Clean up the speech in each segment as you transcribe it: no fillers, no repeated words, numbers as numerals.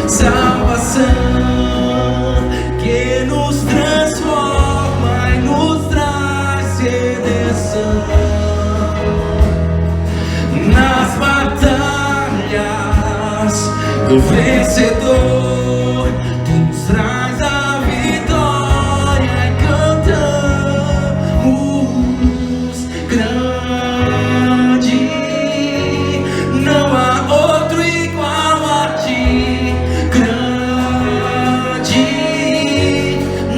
salvação que nos transforma e nos traz redenção. Nas batalhas do vencedor, tu nos traz a vitória e cantamos grande. Não há outro igual a ti, grande.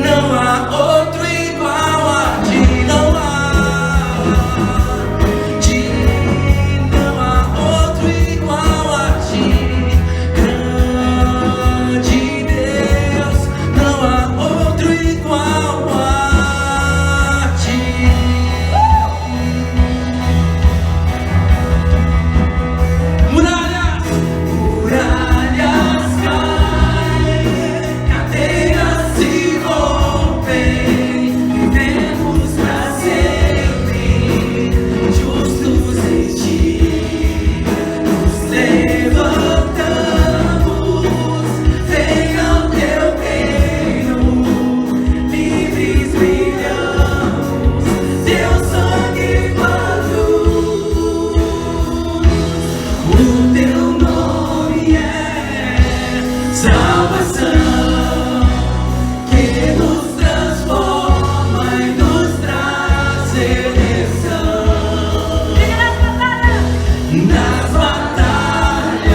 Não há outro igual a ti, não há. Não há outro igual a ti, grande Deus. Não há outro igual a ti. Muralhas caem, cadeias se rompem, vivemos pra sempre, justos em ti, nos levantamos, venha o teu reino, livres brilhamos, teu sangue produz. O teu nome é salvação, que nos transforma e nos traz redenção. Nas batalhas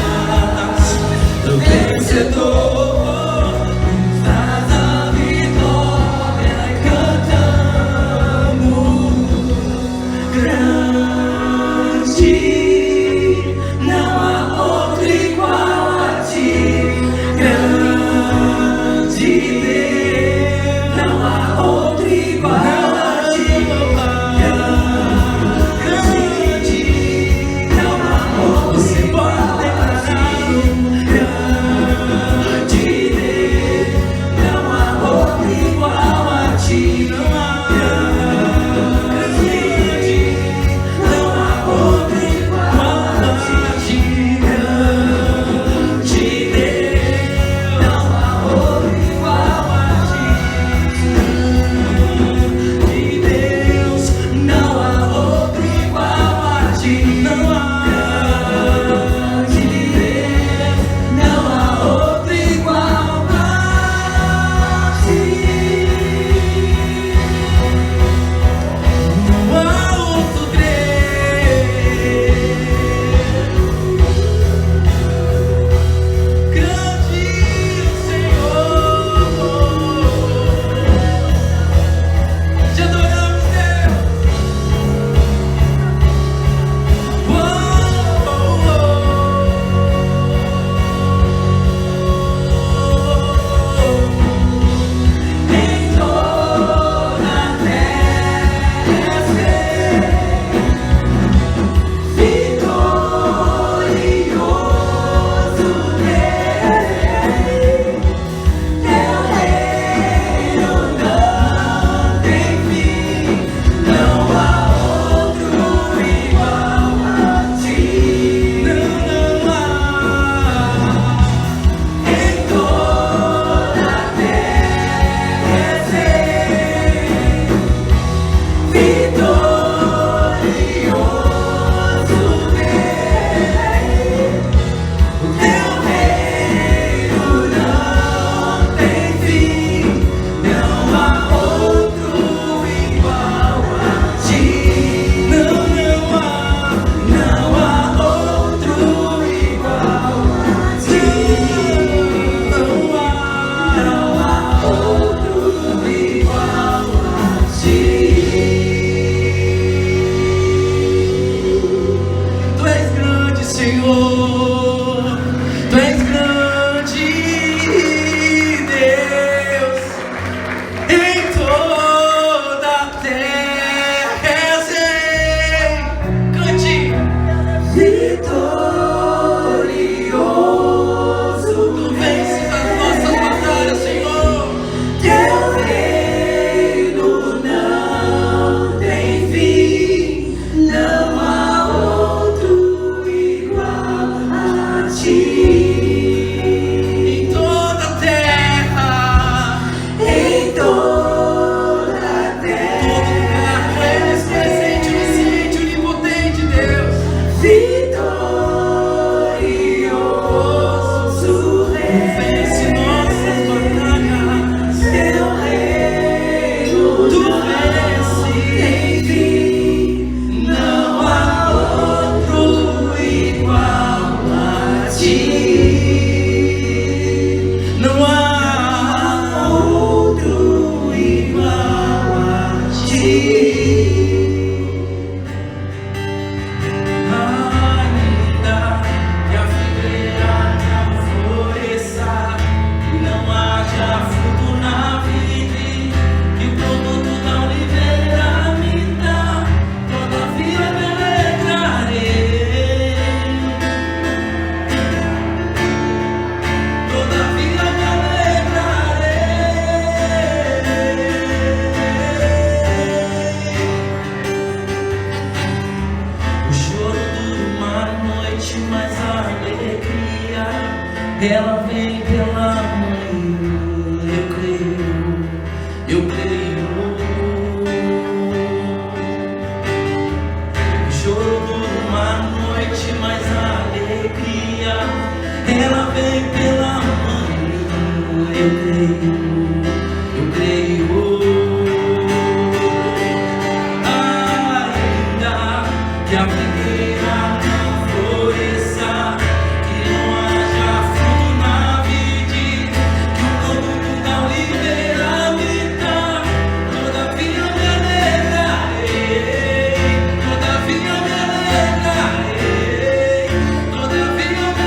do vencedor, nos traz a vitória e cantamos grande. Não há outro igual a ti, grande. pela manhã, eu creio. O choro dura uma noite, mas a alegria, ela vem pela manhã, eu creio. Ainda que a figueira não floresça, que não haja fruto na vide, que o produto da oliveira minta, todavia me alegrarei, todavia me alegrarei, todavia me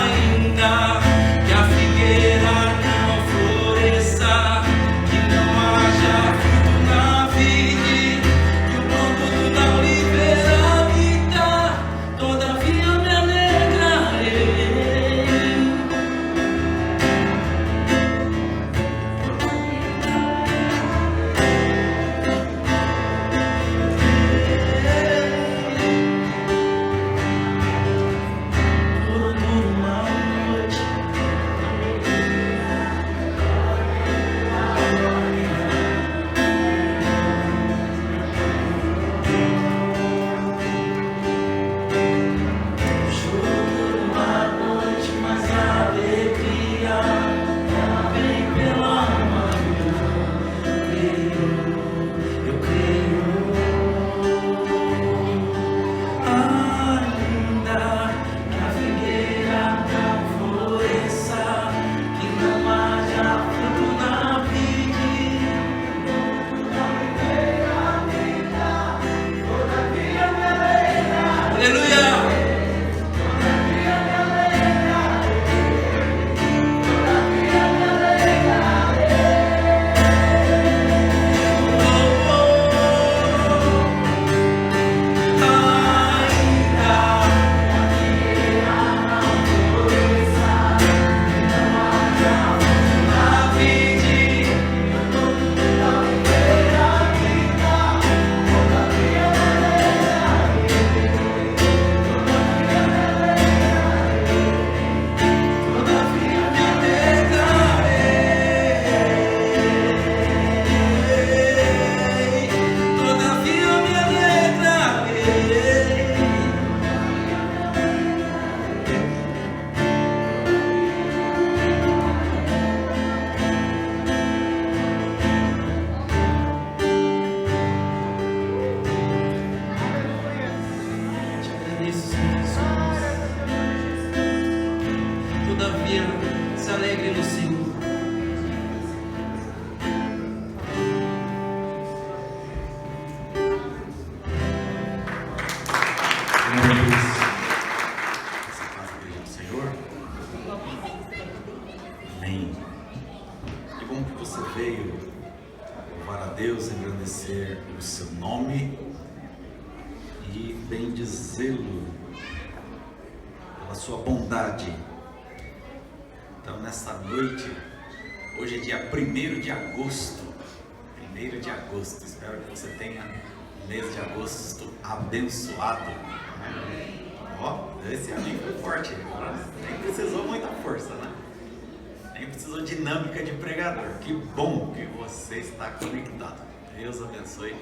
ainda que a figueira não floresça, que não haja fruto na vide, que o produto da oliveira minta, todavia me alegrarei. Por uma noite, choro por uma noite, mas a alegria, ela vem pela manhã. Eu creio. Ainda que a figueira não floresça, que não haja fruto na vide, todavia me alegrarei. Aleluia! Todavia, se alegre no Senhor. Essa casa do Senhor. Amém. Que bom que você veio louvar a Deus, engrandecer o seu nome e bendizê-lo pela sua bondade. Então, nesta noite, hoje é dia 1º de agosto. 1º de agosto. Espero que você tenha um mês de agosto abençoado. Ó, esse amigo foi forte. Nem precisou muita força, né? Nem precisou dinâmica de pregador. Que bom que você está conectado. Deus abençoe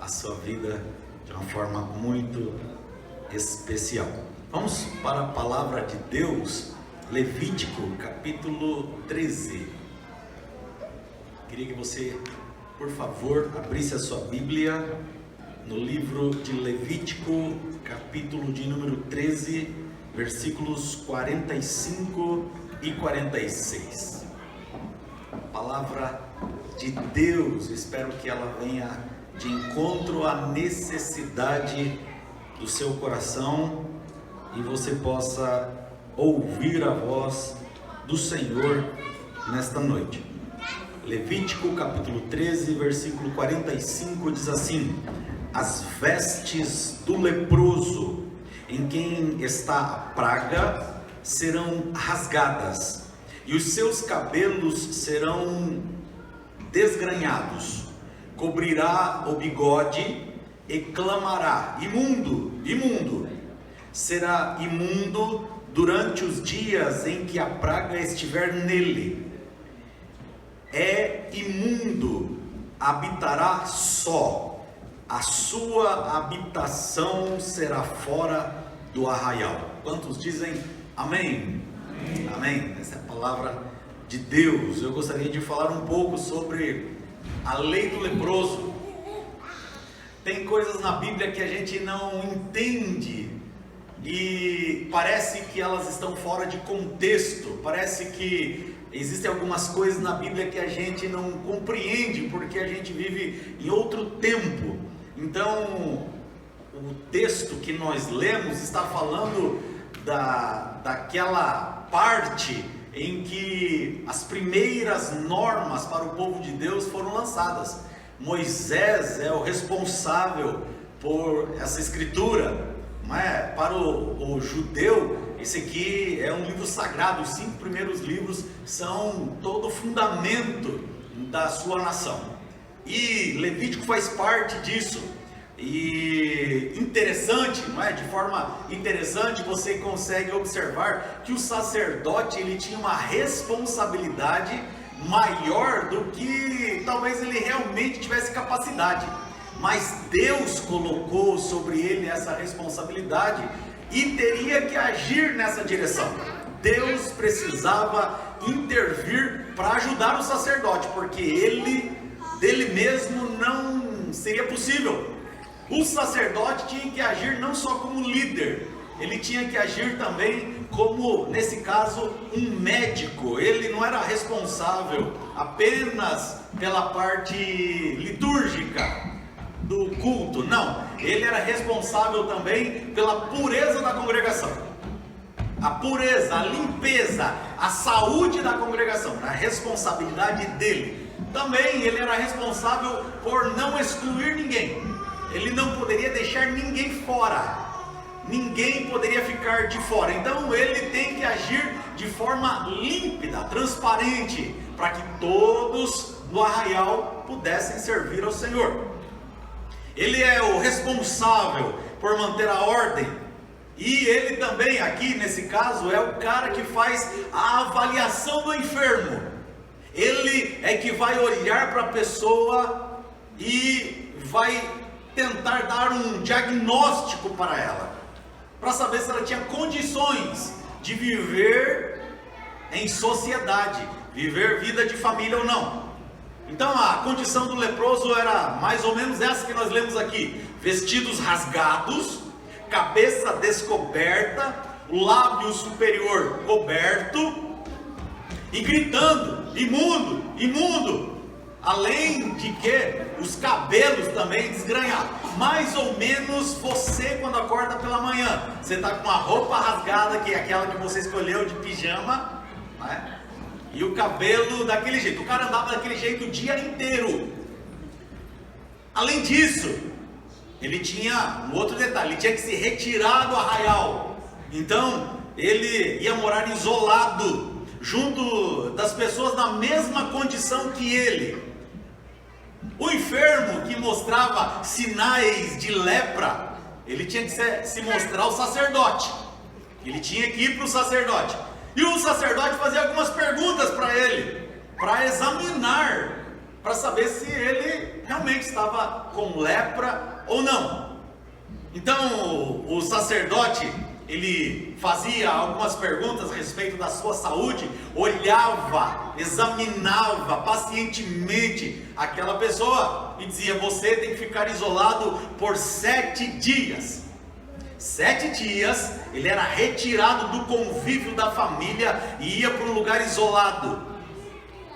a sua vida de uma forma muito especial. Vamos para a palavra de Deus, Levítico, capítulo 13. Queria que você, por favor, abrisse a sua Bíblia no livro de Levítico, capítulo de número 13, versículos 45 e 46. Palavra de Deus, espero que ela venha de encontro à necessidade do seu coração e você possa ouvir a voz do Senhor nesta noite. Levítico capítulo 13, versículo 45 diz assim: as vestes do leproso em quem está a praga serão rasgadas, e os seus cabelos serão desgranhados, cobrirá o bigode e clamará: imundo, imundo. Será imundo durante os dias em que a praga estiver nele. É imundo, habitará só. A sua habitação será fora do arraial. Quantos dizem amém? Amém. Amém. Essa é a palavra de Deus. Eu gostaria de falar um pouco sobre a lei do leproso. Tem coisas na Bíblia que a gente não entende e parece que elas estão fora de contexto. Parece que existem algumas coisas na Bíblia que a gente não compreende porque a gente vive em outro tempo. Então, o texto que nós lemos está falando daquela parte em que as primeiras normas para o povo de Deus foram lançadas. Moisés é o responsável por essa escritura, não é? Para o judeu, esse aqui é um livro sagrado. Os 5 primeiros livros são todo o fundamento da sua nação, e Levítico faz parte disso. E interessante, não é? De forma interessante, você consegue observar que o sacerdote, ele tinha uma responsabilidade maior do que talvez ele realmente tivesse capacidade, mas Deus colocou sobre ele essa responsabilidade e teria que agir nessa direção. Deus precisava intervir para ajudar o sacerdote, porque dele mesmo não seria possível. O sacerdote tinha que agir não só como líder, ele tinha que agir também como, nesse caso, um médico. Ele não era responsável apenas pela parte litúrgica do culto, não. Ele era responsável também pela pureza da congregação. A pureza, a limpeza, a saúde da congregação, a responsabilidade dele. Também ele era responsável por não excluir ninguém. Ele não poderia deixar ninguém fora. Ninguém poderia ficar de fora. Então ele tem que agir de forma límpida, transparente, para que todos no arraial pudessem servir ao Senhor. Ele é o responsável por manter a ordem. E ele também, aqui nesse caso, é o cara que faz a avaliação do enfermo. Ele é que vai olhar para a pessoa e vai tentar dar um diagnóstico para ela, para saber se ela tinha condições de viver em sociedade, viver vida de família ou não. Então a condição do leproso era mais ou menos essa que nós lemos aqui: vestidos rasgados, cabeça descoberta, o lábio superior coberto e gritando: imundo, imundo. Além de que os cabelos também desgranhados. Mais ou menos você, quando acorda pela manhã, você está com uma roupa rasgada, que é aquela que você escolheu de pijama, né? E o cabelo daquele jeito. O cara andava daquele jeito o dia inteiro. Além disso, ele tinha um outro detalhe: ele tinha que se retirar do arraial. Então ele ia morar isolado, junto das pessoas na mesma condição que ele. O enfermo que mostrava sinais de lepra, ele tinha que se mostrar ao sacerdote. Ele tinha que ir para o sacerdote. E o sacerdote fazia algumas perguntas para ele, para examinar, para saber se ele realmente estava com lepra ou não. Então o sacerdote, ele fazia algumas perguntas a respeito da sua saúde, olhava, examinava pacientemente aquela pessoa e dizia: você tem que ficar isolado por 7 dias. 7 dias ele era retirado do convívio da família e ia para um lugar isolado,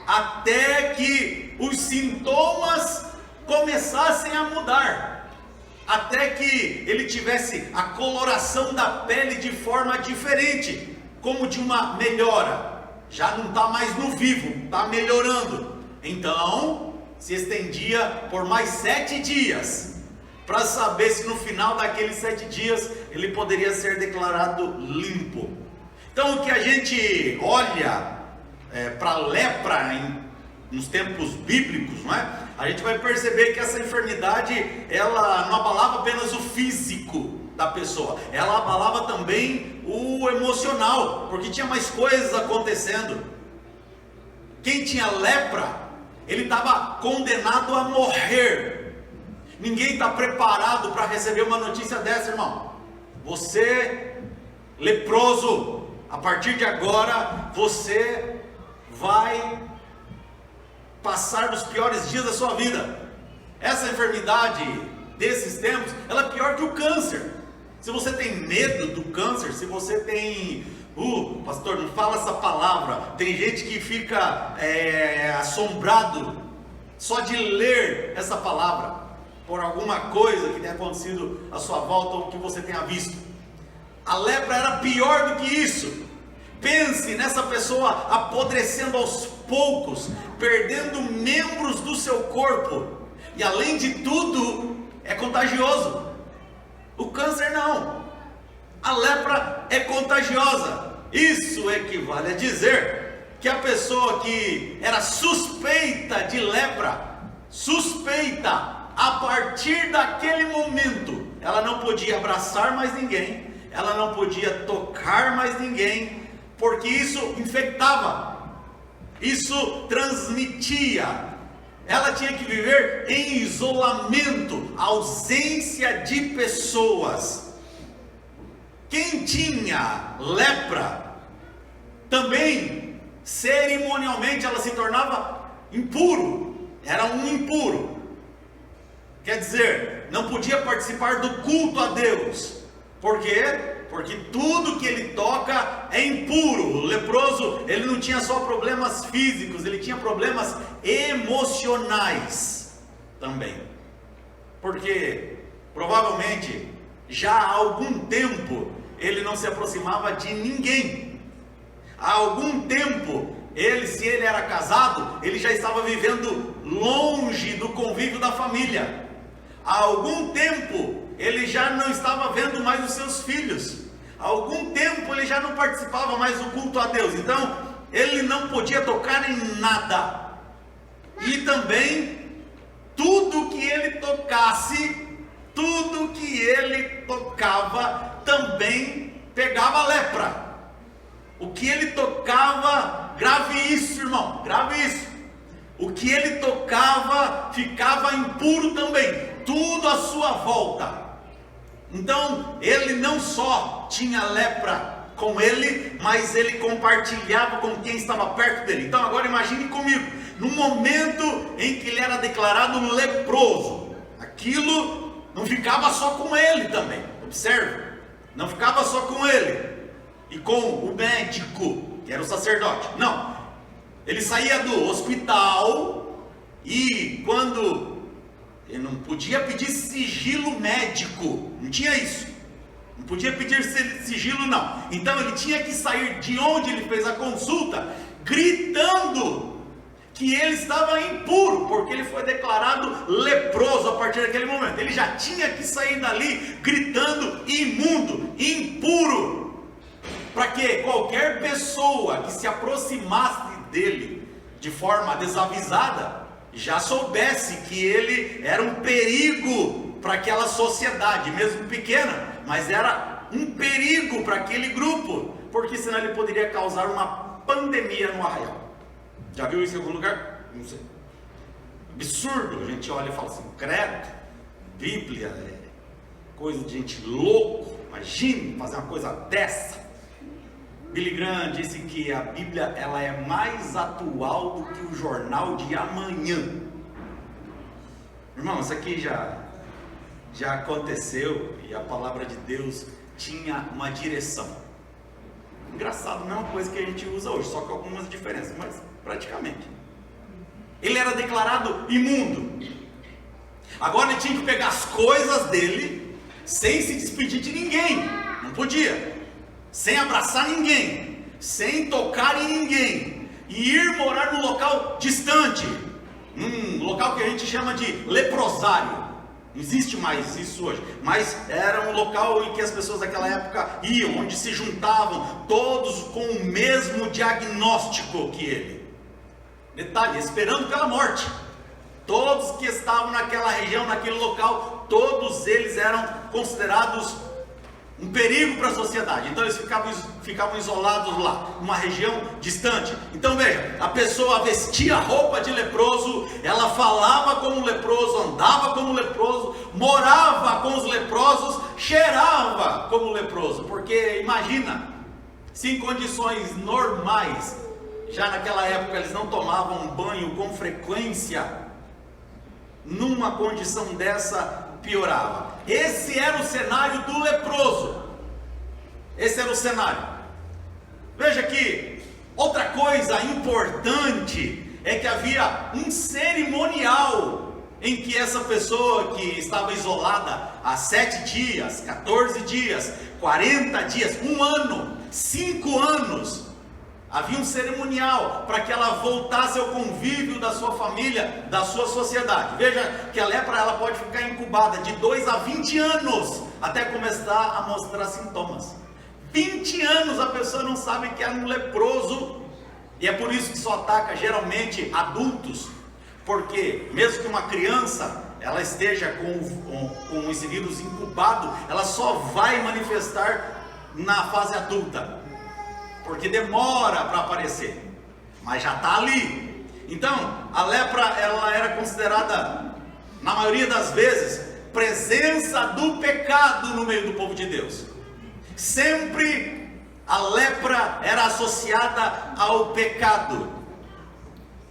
até que os sintomas começassem a mudar. Até que ele tivesse a coloração da pele de forma diferente, como de uma melhora. Já não está mais no vivo, está melhorando. Então se estendia por mais 7 dias, para saber se no final daqueles 7 dias ele poderia ser declarado limpo. Então o que a gente olha para a lepra nos tempos bíblicos, não é? a gente vai perceber que essa enfermidade, ela não abalava apenas o físico da pessoa, ela abalava também o emocional, porque tinha mais coisas acontecendo. Quem tinha lepra, ele estava condenado a morrer. Ninguém está preparado para receber uma notícia dessa, irmão. Você, leproso, a partir de agora, você vai passar dos piores dias da sua vida. Essa enfermidade desses tempos, ela é pior que o câncer. Se você tem medo do câncer, se você tem... pastor, não fala essa palavra. Tem gente que fica assombrado só de ler essa palavra, por alguma coisa que tenha acontecido à sua volta ou que você tenha visto. A lepra era pior do que isso. Pense nessa pessoa apodrecendo aos poucos, perdendo membros do seu corpo, e além de tudo, é contagioso. O câncer não, a lepra é contagiosa. Isso equivale a dizer que a pessoa que era suspeita de lepra, a partir daquele momento, ela não podia abraçar mais ninguém, ela não podia tocar mais ninguém, porque isso infectava, isso transmitia. Ela tinha que viver em isolamento, ausência de pessoas. Quem tinha lepra, também cerimonialmente ela se tornava impuro, era um impuro. Quer dizer, não podia participar do culto a Deus. Por quê? Porque tudo que ele toca é impuro. O leproso, ele não tinha só problemas físicos, ele tinha problemas emocionais também. Porque provavelmente já há algum tempo ele não se aproximava de ninguém. Há algum tempo, se ele era casado, ele já estava vivendo longe do convívio da família. Há algum tempo ele já não estava vendo mais os seus filhos. Há algum tempo ele já não participava mais do culto a Deus. Então ele não podia tocar em nada. E também tudo que ele tocasse, tudo que ele tocava também pegava lepra. O que ele tocava, grave isso, irmão, grave isso. O que ele tocava ficava impuro também. Tudo à sua volta. Então ele não só tinha lepra com ele, mas ele compartilhava com quem estava perto dele. Então agora imagine comigo, no momento em que ele era declarado leproso, aquilo não ficava só com ele também. Observe, não ficava só com ele e com o médico, que era o sacerdote. Não, ele saía do hospital e quando ele não podia pedir sigilo médico, não tinha isso, não podia pedir sigilo não. Então ele tinha que sair de onde ele fez a consulta, gritando que ele estava impuro, porque ele foi declarado leproso a partir daquele momento. Ele já tinha que sair dali gritando imundo, impuro, para que qualquer pessoa que se aproximasse dele de forma desavisada já soubesse que ele era um perigo para aquela sociedade, mesmo pequena, mas era um perigo para aquele grupo, porque senão ele poderia causar uma pandemia no arraial. Já viu isso em algum lugar? Não sei. Absurdo, a gente olha e fala assim, credo, Bíblia, coisa de gente louco, imagine fazer uma coisa dessa. Billy Graham disse que a Bíblia ela é mais atual do que o jornal de amanhã. Irmão, isso aqui já aconteceu e a palavra de Deus tinha uma direção. Engraçado, a mesma coisa que a gente usa hoje, só com algumas diferenças, mas praticamente. Ele era declarado imundo. Agora ele tinha que pegar as coisas dele sem se despedir de ninguém. Não podia. Sem abraçar ninguém, sem tocar em ninguém, e ir morar num local distante, num local que a gente chama de leprosário. Não existe mais isso hoje, mas era um local em que as pessoas daquela época iam, onde se juntavam, todos com o mesmo diagnóstico que ele. Detalhe, esperando pela morte. Todos que estavam naquela região, naquele local, todos eles eram considerados um perigo para a sociedade. Então eles ficavam isolados lá, numa região distante. Então veja, a pessoa vestia a roupa de leproso, ela falava como leproso, andava como leproso, morava com os leprosos, cheirava como leproso. Porque imagina, se em condições normais, já naquela época eles não tomavam banho com frequência, numa condição dessa piorava. Esse era o cenário do leproso. Esse era o cenário. Veja que outra coisa importante é que havia um cerimonial em que essa pessoa que estava isolada há 7 dias, 14 dias, 40 dias, 1 ano, 5 anos, havia um cerimonial para que ela voltasse ao convívio da sua família, da sua sociedade. Veja que a lepra ela pode ficar incubada de 2 a 20 anos até começar a mostrar sintomas. 20 anos a pessoa não sabe que é um leproso, e é por isso que só ataca geralmente adultos, porque mesmo que uma criança ela esteja com esse vírus incubado, ela só vai manifestar na fase adulta, porque demora para aparecer, mas já está ali. Então, a lepra ela era considerada, na maioria das vezes, presença do pecado no meio do povo de Deus. Sempre a lepra era associada ao pecado,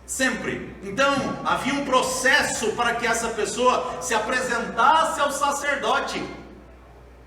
sempre. Então, havia um processo para que essa pessoa se apresentasse ao sacerdote,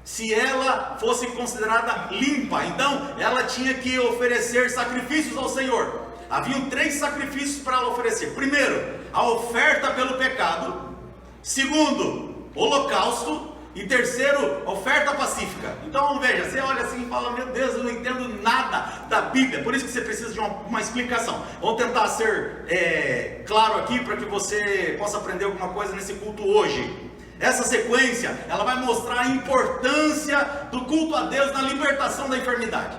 se ela fosse considerada limpa. Então ela tinha que oferecer sacrifícios ao Senhor. Haviam 3 sacrifícios para ela oferecer. Primeiro, a oferta pelo pecado. Segundo, holocausto. E terceiro, oferta pacífica. Então veja, você olha assim e fala: meu Deus, eu não entendo nada da Bíblia. Por isso que você precisa de uma explicação. Vamos tentar ser claro aqui para que você possa aprender alguma coisa nesse culto hoje. Essa sequência, ela vai mostrar a importância do culto a Deus na libertação da enfermidade.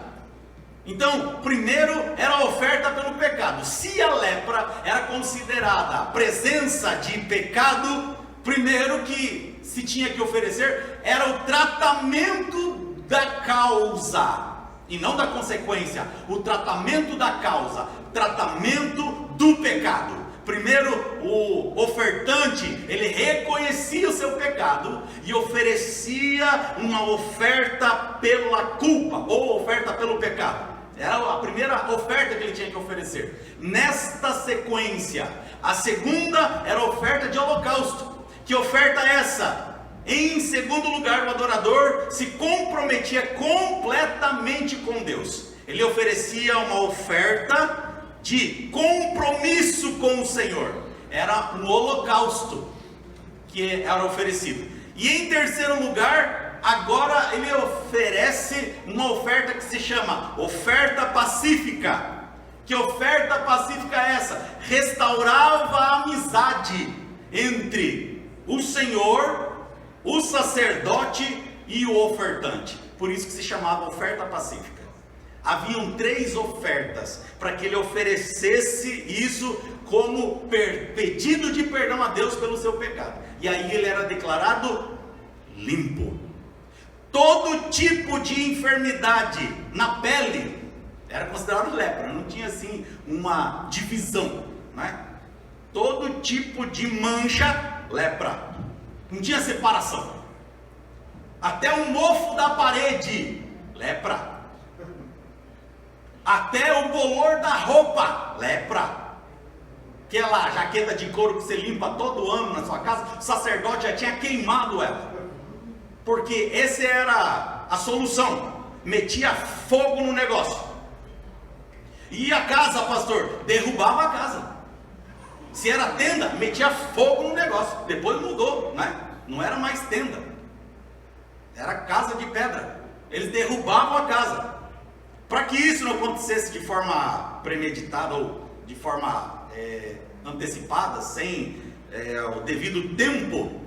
Então, primeiro era a oferta pelo pecado. Se a lepra era considerada a presença de pecado, primeiro que se tinha que oferecer era o tratamento da causa, e não da consequência. O tratamento da causa, tratamento do pecado. Primeiro, o ofertante, ele reconhecia o seu pecado e oferecia uma oferta pela culpa, ou oferta pelo pecado. Era a primeira oferta que ele tinha que oferecer. Nesta sequência, a segunda era a oferta de holocausto. Que oferta é essa? Em segundo lugar, o adorador se comprometia completamente com Deus. Ele oferecia uma oferta de compromisso com o Senhor. Era um holocausto que era oferecido. E em terceiro lugar, agora ele oferece uma oferta que se chama oferta pacífica. Que oferta pacífica é essa? Restaurava a amizade entre o Senhor, o sacerdote e o ofertante. Por isso que se chamava oferta pacífica. Haviam 3 ofertas para que ele oferecesse isso como pedido de perdão a Deus pelo seu pecado. E aí ele era declarado limpo. Todo tipo de enfermidade na pele era considerado lepra. Não tinha assim uma divisão, né? Todo tipo de mancha, lepra. Não tinha separação. Até o mofo da parede, lepra. Até o bolor da roupa, lepra. Aquela jaqueta de couro que você limpa todo ano na sua casa, o sacerdote já tinha queimado ela. Porque essa era a solução. Metia fogo no negócio. E a casa, pastor? Derrubava a casa. Se era tenda, metia fogo no negócio. Depois mudou, né? Não era mais tenda. Era casa de pedra. Eles derrubavam a casa. Para que isso não acontecesse de forma premeditada ou de forma antecipada, sem o devido tempo,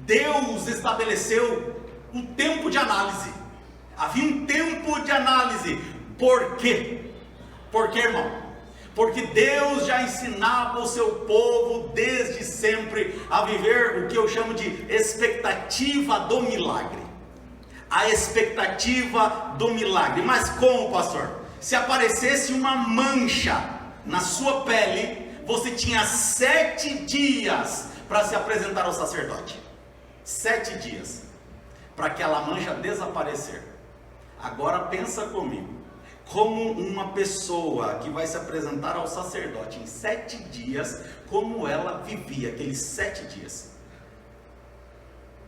Deus estabeleceu um tempo de análise. Havia um tempo de análise. Por quê? Por quê, irmão? porque Deus já ensinava o seu povo desde sempre a viver o que eu chamo de expectativa do milagre. A expectativa do milagre. Mas como, pastor? Se aparecesse uma mancha na sua pele, você tinha 7 dias para se apresentar ao sacerdote. 7 dias para aquela mancha desaparecer. Agora pensa comigo, como uma pessoa que vai se apresentar ao sacerdote em 7 dias, como ela vivia aqueles 7 dias?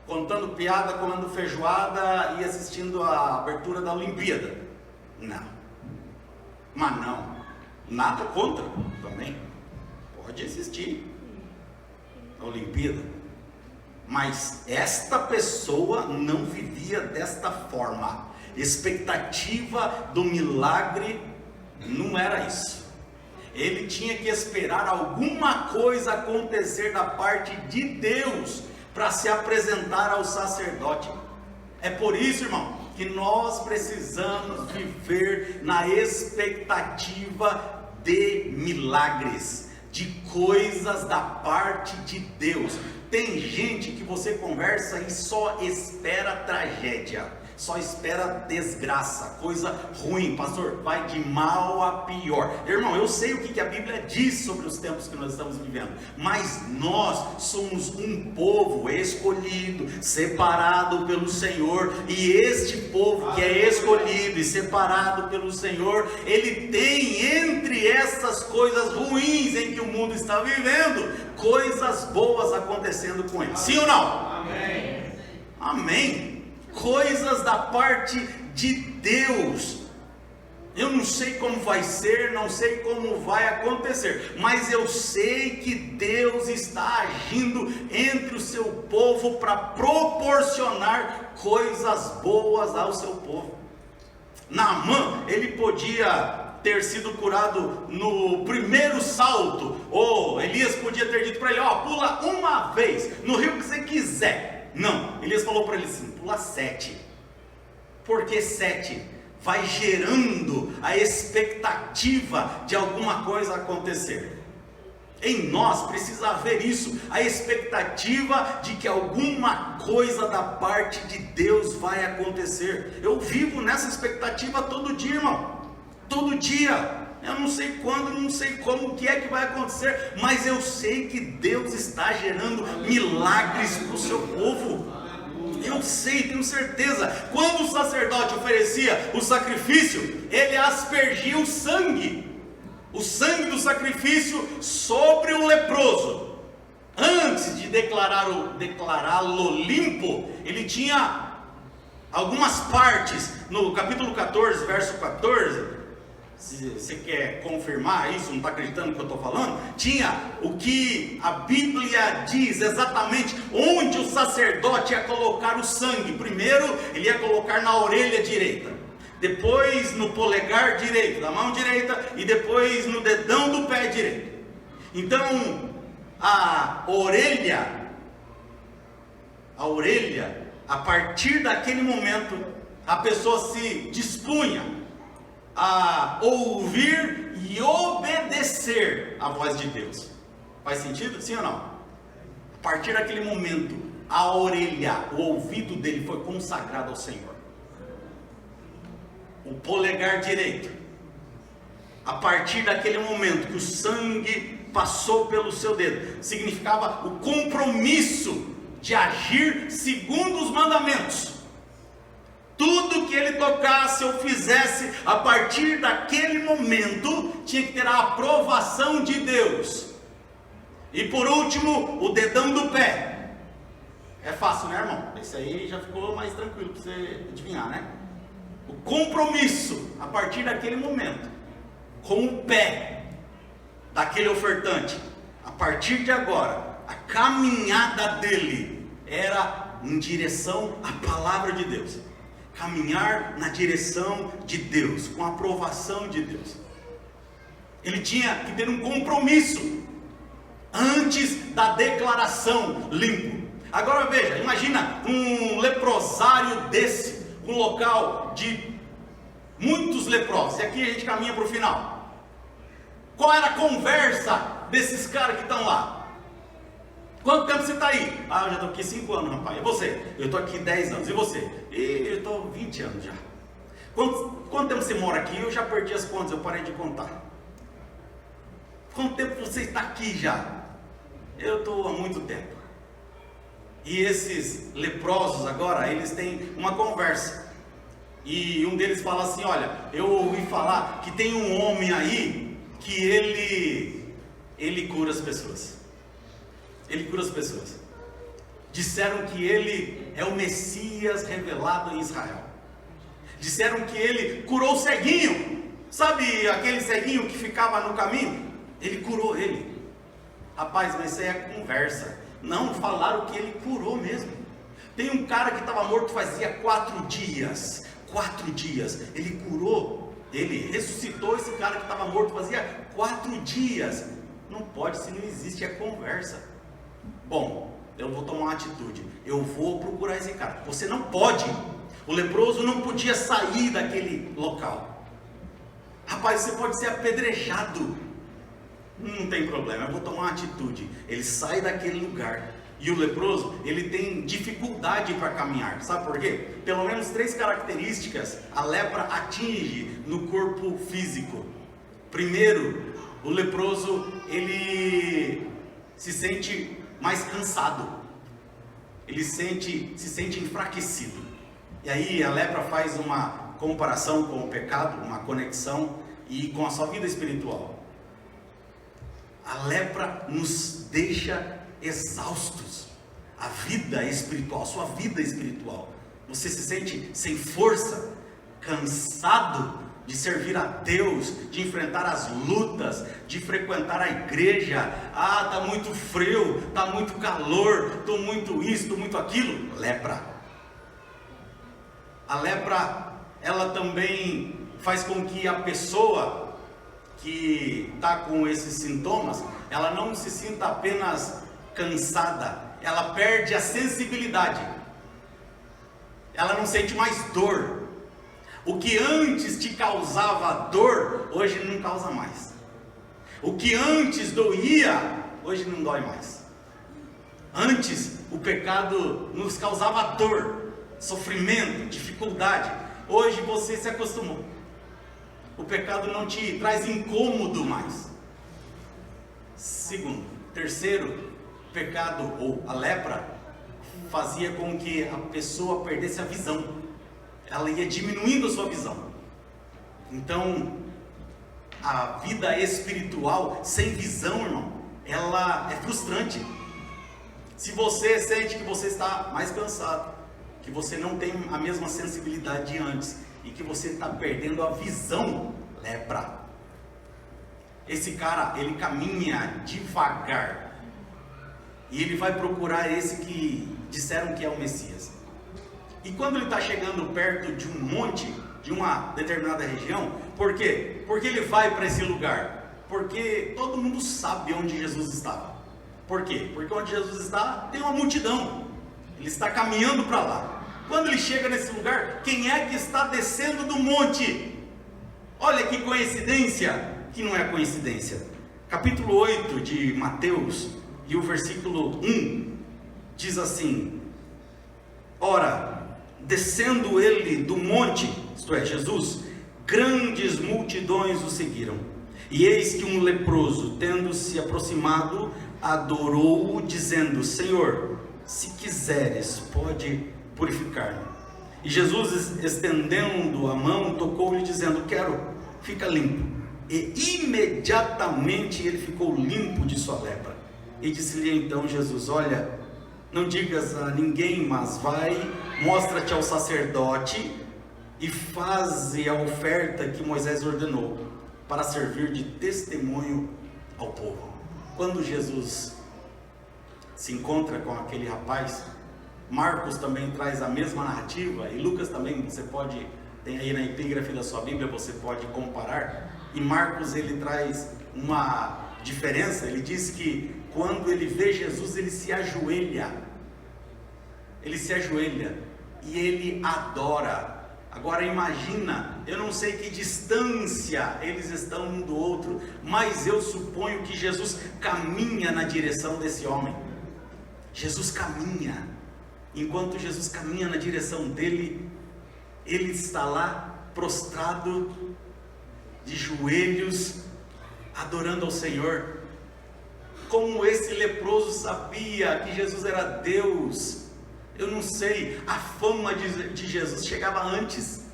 Contando piada, comendo feijoada e assistindo a abertura da Olimpíada? Não. Mas não, nada contra também, pode existir a Olimpíada, mas esta pessoa não vivia desta forma. Expectativa do milagre não era isso. Ele tinha que esperar alguma coisa acontecer da parte de Deus para se apresentar ao sacerdote. É por isso, irmão, que nós precisamos viver na expectativa de milagres, de coisas da parte de Deus. Tem gente que você conversa e só espera tragédia, só espera desgraça, coisa ruim. Pastor, vai de mal a pior. Irmão, eu sei o que a Bíblia diz sobre os tempos que nós estamos vivendo, mas nós somos um povo escolhido, separado pelo Senhor, e este povo que é escolhido e separado pelo Senhor, ele tem entre essas coisas ruins em que o mundo está vivendo, coisas boas acontecendo com ele. Sim ou não? Amém. Amém. Coisas da parte de Deus. Eu não sei como vai ser, não sei como vai acontecer, mas eu sei que Deus está agindo entre o seu povo para proporcionar coisas boas ao seu povo. Naamã, ele podia ter sido curado no primeiro salto, ou Elias podia ter dito para ele: ó, pula uma vez no rio que você quiser. Não, Elias falou para ele assim: pula 7, porque 7 vai gerando a expectativa de alguma coisa acontecer. Em nós precisa haver isso, a expectativa de que alguma coisa da parte de Deus vai acontecer. Eu vivo nessa expectativa todo dia, irmão, todo dia. Eu não sei quando, não sei como, o que é que vai acontecer, mas eu sei que Deus está gerando milagres para o seu povo. Eu sei, tenho certeza. Quando o sacerdote oferecia o sacrifício, ele aspergia o sangue do sacrifício sobre o leproso. Antes de declará-lo limpo, ele tinha algumas partes. No capítulo 14, verso 14, se você quer confirmar isso, não está acreditando no que eu estou falando, tinha o que a Bíblia diz exatamente onde o sacerdote ia colocar o sangue. Primeiro ele ia colocar na orelha direita, depois no polegar direito da mão direita e depois no dedão do pé direito. Então a orelha, a partir daquele momento a pessoa se dispunha a ouvir e obedecer a voz de Deus. Faz sentido? Sim ou não? A partir daquele momento, a orelha, o ouvido dele foi consagrado ao Senhor. O polegar direito, a partir daquele momento que o sangue passou pelo seu dedo, significava o compromisso de agir segundo os mandamentos. Tudo que ele tocasse ou fizesse a partir daquele momento tinha que ter a aprovação de Deus. E por último, o dedão do pé. É fácil, né, irmão? Esse aí já ficou mais tranquilo para você adivinhar, né? O compromisso a partir daquele momento com o pé daquele ofertante. A partir de agora, a caminhada dele era em direção à palavra de Deus. Caminhar na direção de Deus, com a aprovação de Deus. Ele tinha que ter um compromisso antes da declaração limpo. Agora veja, imagina um leprosário desse, um local de muitos leprosos, e aqui a gente caminha para o final. Qual era a conversa desses caras que estão lá? Quanto tempo você está aí? Ah, eu já estou aqui 5 anos, rapaz. E você? Eu estou aqui 10 anos. E você? Eu estou 20 anos já. Quanto tempo você mora aqui? Eu já perdi as contas, eu parei de contar. Quanto tempo você está aqui já? Eu estou há muito tempo. E esses leprosos agora, eles têm uma conversa. E um deles fala assim: olha, eu ouvi falar que tem um homem aí que ele cura as pessoas. Ele cura as pessoas. Disseram que ele é o Messias revelado em Israel. Disseram que ele curou o ceguinho. Sabe aquele ceguinho que ficava no caminho? Ele curou ele. Rapaz, mas isso aí é conversa. Não, falaram que ele curou mesmo. Tem um cara que estava morto fazia 4 dias. 4 dias. Ele curou. Ele ressuscitou esse cara que estava morto fazia 4 dias. Não pode, se não existe, é conversa. Bom, eu vou tomar uma atitude. Eu vou procurar esse cara. Você não pode. O leproso não podia sair daquele local. Rapaz, você pode ser apedrejado. Não tem problema, eu vou tomar uma atitude. Ele sai daquele lugar. E o leproso, ele tem dificuldade para caminhar. Sabe por quê? Pelo menos 3 características a lepra atinge no corpo físico. Primeiro, o leproso, ele se sente mais cansado. Ele se sente enfraquecido. E aí a lepra faz uma comparação com o pecado, uma conexão e com a sua vida espiritual. A lepra nos deixa exaustos. A vida espiritual, sua vida espiritual. Você se sente sem força, cansado de servir a Deus, de enfrentar as lutas, de frequentar a igreja. Ah, está muito frio, está muito calor, estou muito isso, estou muito aquilo. Lepra. A lepra, ela também faz com que a pessoa que está com esses sintomas, ela não se sinta apenas cansada, ela perde a sensibilidade, ela não sente mais dor. O que antes te causava dor, hoje não causa mais. O que antes doía, hoje não dói mais. Antes o pecado nos causava dor, sofrimento, dificuldade. Hoje você se acostumou. O pecado não te traz incômodo mais. Terceiro, o pecado ou a lepra fazia com que a pessoa perdesse a visão. Ela ia diminuindo a sua visão. Então, a vida espiritual sem visão, irmão, ela é frustrante. Se você sente que você está mais cansado, que você não tem a mesma sensibilidade de antes e que você está perdendo a visão, lepra. Esse cara, ele caminha devagar e ele vai procurar esse que disseram que é o Messias. E quando ele está chegando perto de um monte, de uma determinada região, por quê? Porque ele vai para esse lugar? Porque todo mundo sabe onde Jesus estava. Por quê? Porque onde Jesus está, tem uma multidão. Ele está caminhando para lá. Quando ele chega nesse lugar, quem é que está descendo do monte? Olha que coincidência, que não é coincidência. Capítulo 8 de Mateus, e o versículo 1, diz assim: ora, descendo ele do monte, isto é, Jesus, grandes multidões o seguiram. E eis que um leproso, tendo se aproximado, adorou-o, dizendo: Senhor, se quiseres, pode purificar-me. E Jesus, estendendo a mão, tocou-lhe, dizendo: quero, fica limpo. E imediatamente ele ficou limpo de sua lepra. E disse-lhe então Jesus: olha, não digas a ninguém, mas vai, mostra-te ao sacerdote e faze a oferta que Moisés ordenou, para servir de testemunho ao povo. Quando Jesus se encontra com aquele rapaz, Marcos também traz a mesma narrativa, e Lucas também, você pode, tem aí na epígrafe da sua Bíblia, você pode comparar. E Marcos, ele traz uma diferença. Ele diz que quando ele vê Jesus, ele se ajoelha e ele adora. Agora imagina, eu não sei que distância eles estão um do outro, mas eu suponho que Jesus caminha na direção desse homem. Jesus caminha. Enquanto Jesus caminha na direção dele, ele está lá prostrado, de joelhos, adorando ao Senhor. Como esse leproso sabia que Jesus era Deus, eu não sei. A fama de Jesus chegava antes.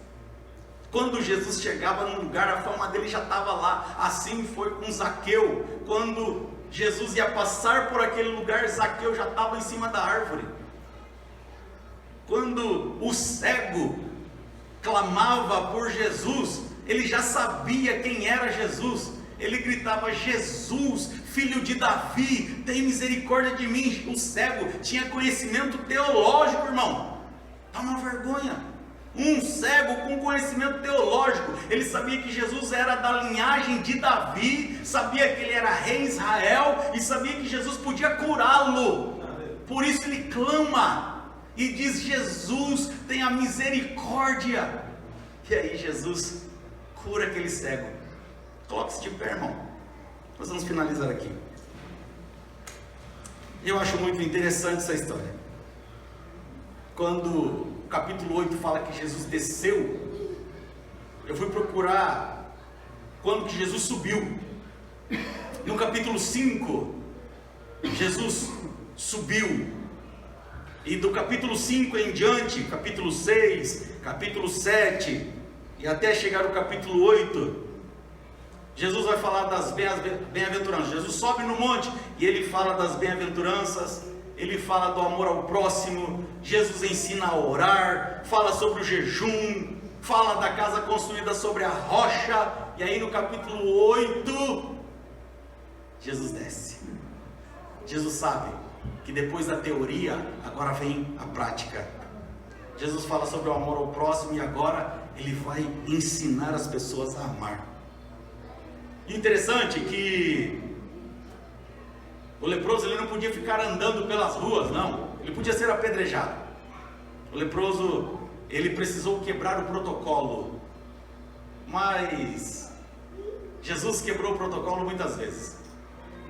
Quando Jesus chegava num lugar, a fama dele já estava lá. Assim foi com Zaqueu. Quando Jesus ia passar por aquele lugar, Zaqueu já estava em cima da árvore. Quando o cego clamava por Jesus, ele já sabia quem era Jesus. Ele gritava: Jesus, filho de Davi, tem misericórdia de mim. O cego tinha conhecimento teológico, irmão. Dá uma vergonha. Um cego com conhecimento teológico. Ele sabia que Jesus era da linhagem de Davi, sabia que ele era rei em Israel, e sabia que Jesus podia curá-lo. Por isso ele clama e diz: Jesus, tenha misericórdia. E aí Jesus cura aquele cego. Coloque-se de pé, irmão. Nós vamos finalizar aqui. Eu acho muito interessante essa história. Quando o capítulo 8 fala que Jesus desceu, eu fui procurar quando que Jesus subiu. No capítulo 5, Jesus subiu. E do capítulo 5 em diante, capítulo 6, capítulo 7, e até chegar no capítulo 8, Jesus vai falar das bem-aventuranças. Jesus sobe no monte e ele fala das bem-aventuranças, ele fala do amor ao próximo, Jesus ensina a orar, fala sobre o jejum, fala da casa construída sobre a rocha, e aí no capítulo 8, Jesus desce. Jesus sabe que depois da teoria, agora vem a prática. Jesus fala sobre o amor ao próximo e agora ele vai ensinar as pessoas a amar. Interessante que o leproso ele não podia ficar andando pelas ruas, não. Ele podia ser apedrejado. O leproso ele precisou quebrar o protocolo, mas Jesus quebrou o protocolo muitas vezes.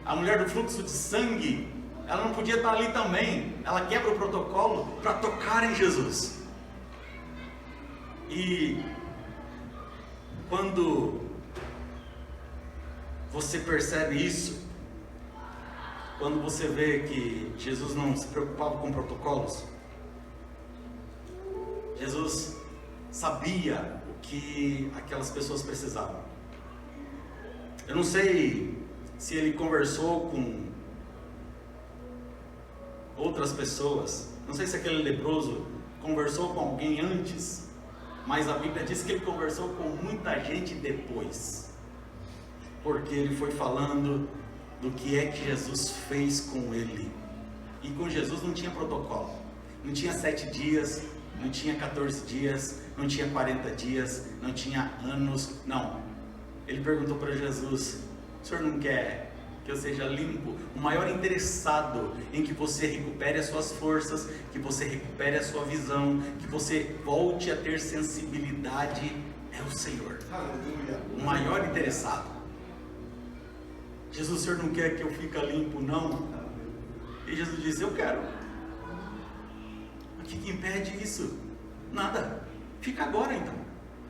A mulher do fluxo de sangue, ela não podia estar ali também. Ela quebra o protocolo para tocar em Jesus. E quando você percebe isso, quando você vê que Jesus não se preocupava com protocolos, Jesus sabia o que aquelas pessoas precisavam. Eu não sei se ele conversou com outras pessoas, não sei se aquele leproso conversou com alguém antes, mas a Bíblia diz que ele conversou com muita gente depois, porque ele foi falando do que é que Jesus fez com ele. E com Jesus não tinha protocolo, não tinha 7 dias, não tinha 14 dias, não tinha 40 dias, não tinha anos, não. Ele perguntou para Jesus: o senhor não quer que eu seja limpo? O maior interessado em que você recupere as suas forças, que você recupere a sua visão, que você volte a ter sensibilidade é o Senhor. Aleluia. O maior interessado. Jesus, o senhor não quer que eu fique limpo, não? E Jesus disse: eu quero. O que impede isso? Nada. Fica agora então.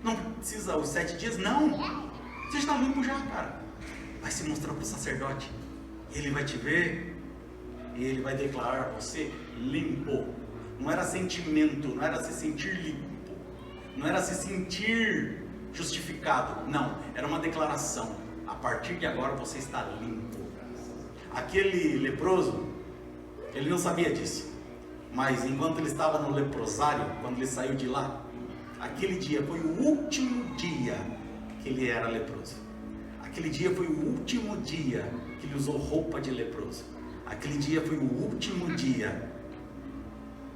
Não precisa os 7 dias, não. Você está limpo já, cara. Vai se mostrar para o sacerdote. Ele vai te ver e ele vai declarar você limpo. Não era sentimento, não era se sentir limpo, não era se sentir justificado, não. Era uma declaração: a partir de agora você está limpo. Aquele leproso, ele não sabia disso, mas enquanto ele estava no leprosário, quando ele saiu de lá, aquele dia foi o último dia que ele era leproso. Aquele dia foi o último dia que ele usou roupa de leproso. Aquele dia foi o último dia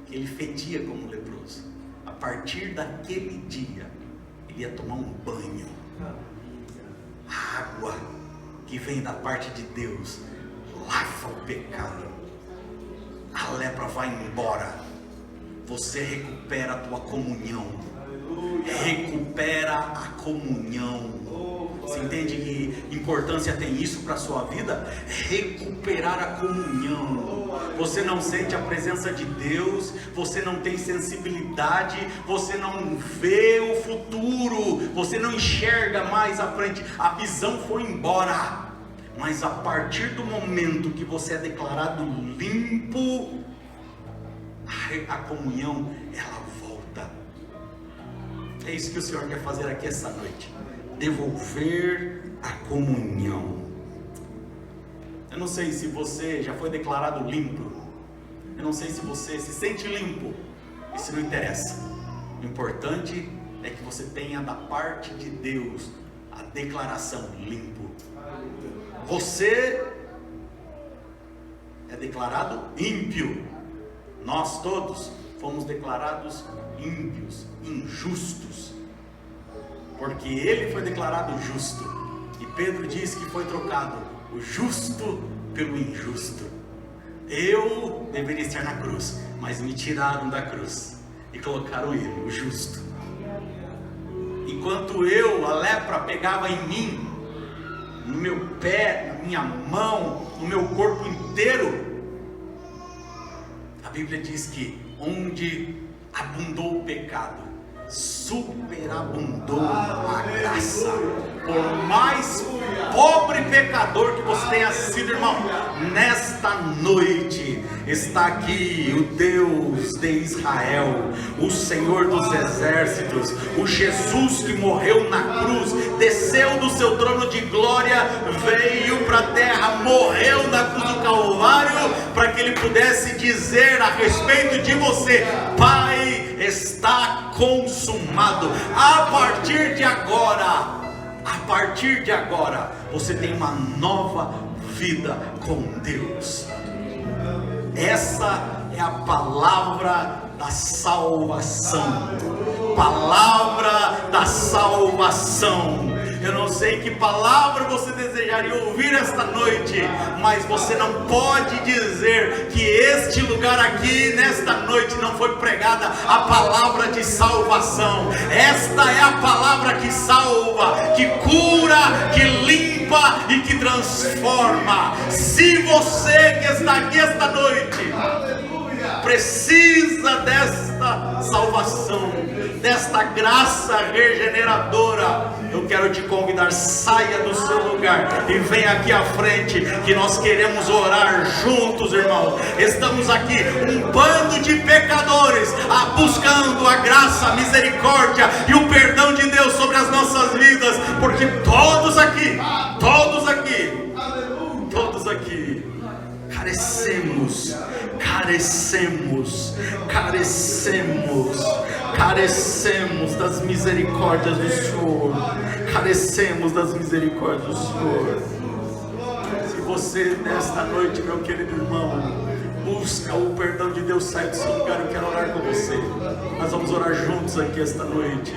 que ele fedia como leproso. A partir daquele dia, ele ia tomar um banho. A água que vem da parte de Deus lava o pecado. A lepra vai embora. Você recupera a tua comunhão. recupera a comunhão. Você entende que importância tem isso para a sua vida? Recuperar a comunhão. Você não sente a presença de Deus, você não tem sensibilidade, você não vê o futuro, você não enxerga mais à frente, a visão foi embora. Mas a partir do momento que você é declarado limpo, a comunhão ela volta. É isso que o Senhor quer fazer aqui essa noite. Devolver a comunhão. Eu não sei se você já foi declarado limpo. Eu não sei se você se sente limpo. Isso não interessa. O importante é que você tenha da parte de Deus a declaração limpo. Você é declarado ímpio. Nós todos fomos declarados ímpios, injustos. Porque ele foi declarado justo. E Pedro diz que foi trocado o justo pelo injusto. Eu deveria estar na cruz, mas me tiraram da cruz e colocaram ele, o justo. Enquanto a lepra pegava em mim, no meu pé, na minha mão, no meu corpo inteiro, a Bíblia diz que onde abundou o pecado, superabundou a graça. Por mais pobre pecador que você tenha sido, irmão, nesta noite está aqui o Deus de Israel, o Senhor dos exércitos, o Jesus que morreu na cruz, desceu do seu trono de glória, veio para a terra, morreu na cruz do Calvário, para que ele pudesse dizer a respeito de você: Pai, está consumado. A partir de agora, você tem uma nova vida com Deus. Essa é a palavra da salvação. Palavra da salvação. Eu não sei que palavra você desejaria ouvir esta noite, mas você não pode dizer que este lugar aqui, nesta noite, não foi pregada a palavra de salvação. Esta é a palavra que salva, que cura, que limpa e que transforma. Se você que está aqui esta noite precisa desta salvação, desta graça regeneradora, eu quero te convidar: saia do seu lugar e venha aqui à frente, que nós queremos orar juntos, irmão. Estamos aqui, um bando de pecadores, buscando a graça, a misericórdia e o perdão de Deus sobre as nossas vidas, porque todos aqui carecemos das misericórdias do Senhor. Carecemos das misericórdias do Senhor. Se você nesta noite, meu querido irmão, busca o perdão de Deus, sai do seu lugar, eu quero orar com você. Nós vamos orar juntos aqui esta noite.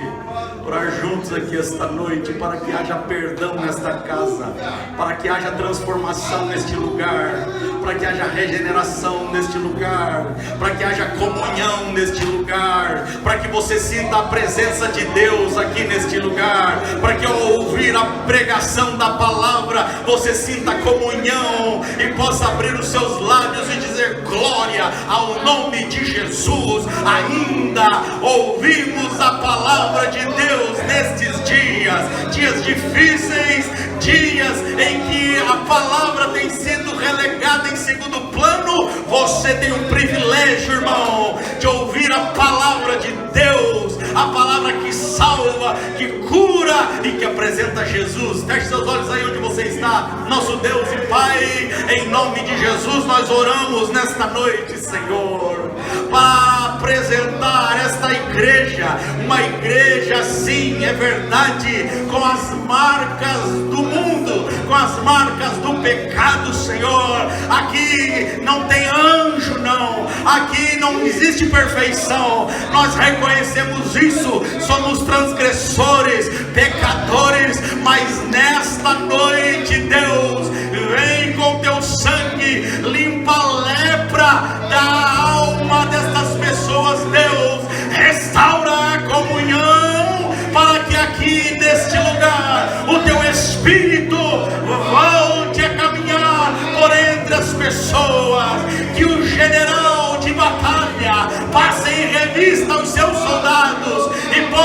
Orar juntos aqui esta noite, para que haja perdão nesta casa, para que haja transformação neste lugar, para que haja regeneração neste lugar, para que haja comunhão neste lugar, para que você sinta a presença de Deus aqui neste lugar, para que ao ouvir a pregação da palavra, você sinta comunhão e possa abrir os seus lábios e dizer glória ao nome de Jesus. Ainda ouvimos a palavra de Deus nestes dias difíceis, dias em que a palavra tem sido relegada em segundo plano. Você tem um privilégio, irmão, de ouvir a palavra de Deus, a palavra que salva, que cura e que apresenta Jesus. Feche seus olhos aí onde você está. Nosso Deus e Pai, em nome de Jesus, nós oramos nesta noite, Senhor, para apresentar esta igreja, uma igreja, sim, é verdade, com as marcas do mundo, com as marcas do pecado, Senhor. Aqui não tem anjo, não, aqui não existe perfeição, nós reconhecemos isso, somos transgressores, pecadores, mas nesta noite, Deus, vem com teu sangue, limpa a lepra da alma destas pessoas, Deus, restaura a comunhão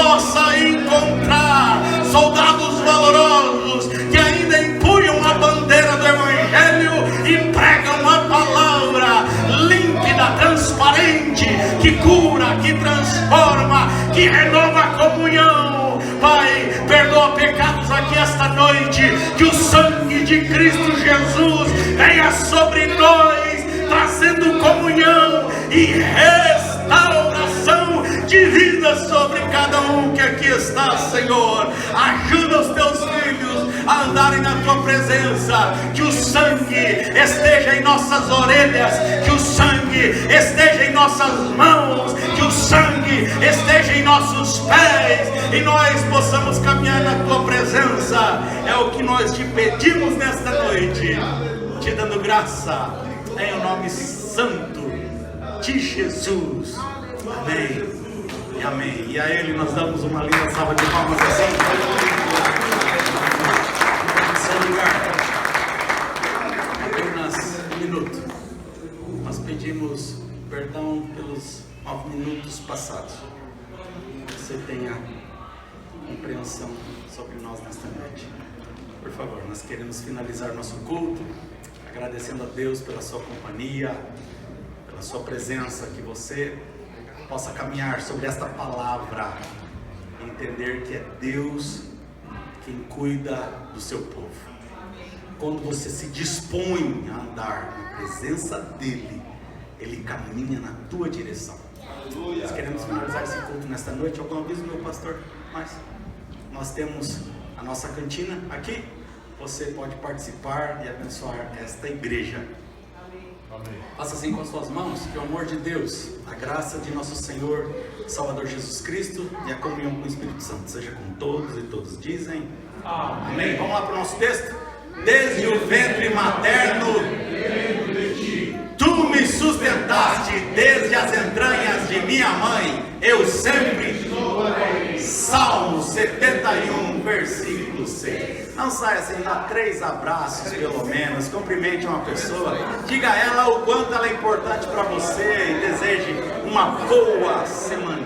possa encontrar soldados valorosos que ainda empunham a bandeira do Evangelho e pregam a palavra límpida, transparente, que cura, que transforma, que renova a comunhão. Pai, perdoa pecados aqui esta noite, que o sangue de Cristo Jesus venha sobre nós, trazendo comunhão e restauração de vida sobre cada um que aqui está, Senhor. Ajuda os teus filhos a andarem na tua presença, que o sangue esteja em nossas orelhas, que o sangue esteja em nossas mãos, que o sangue esteja em nossos pés, e nós possamos caminhar na tua presença. É o que nós te pedimos nesta noite, te dando graça, em o nome santo de Jesus. Amém e amém. E a Ele nós damos uma linda salva de palmas assim. Seu lugar, apenas um minuto. Nós pedimos perdão pelos 9 minutos passados. Que você tenha compreensão sobre nós nesta noite. Por favor, nós queremos finalizar nosso culto agradecendo a Deus pela sua companhia, pela sua presença, que você possa caminhar sobre esta palavra e entender que é Deus quem cuida do seu povo. Quando você se dispõe a andar na presença dEle, Ele caminha na tua direção. Nós queremos finalizar esse culto nesta noite. Algum aviso, meu pastor? Mas nós temos a nossa cantina aqui. Você pode participar e abençoar esta igreja. Amém. Faça assim com as suas mãos, que o amor de Deus, a graça de nosso Senhor, Salvador Jesus Cristo e a comunhão com o Espírito Santo seja com todos, e todos dizem amém. Amém. Vamos lá para o nosso texto. Desde o ventre materno tu me sustentaste, desde as entranhas de minha mãe eu sempre louvarei. Salmo 71, versículo 6. Não saia sem dar 3 abraços pelo menos. Cumprimente uma pessoa, diga a ela o quanto ela é importante para você e deseje uma boa semana.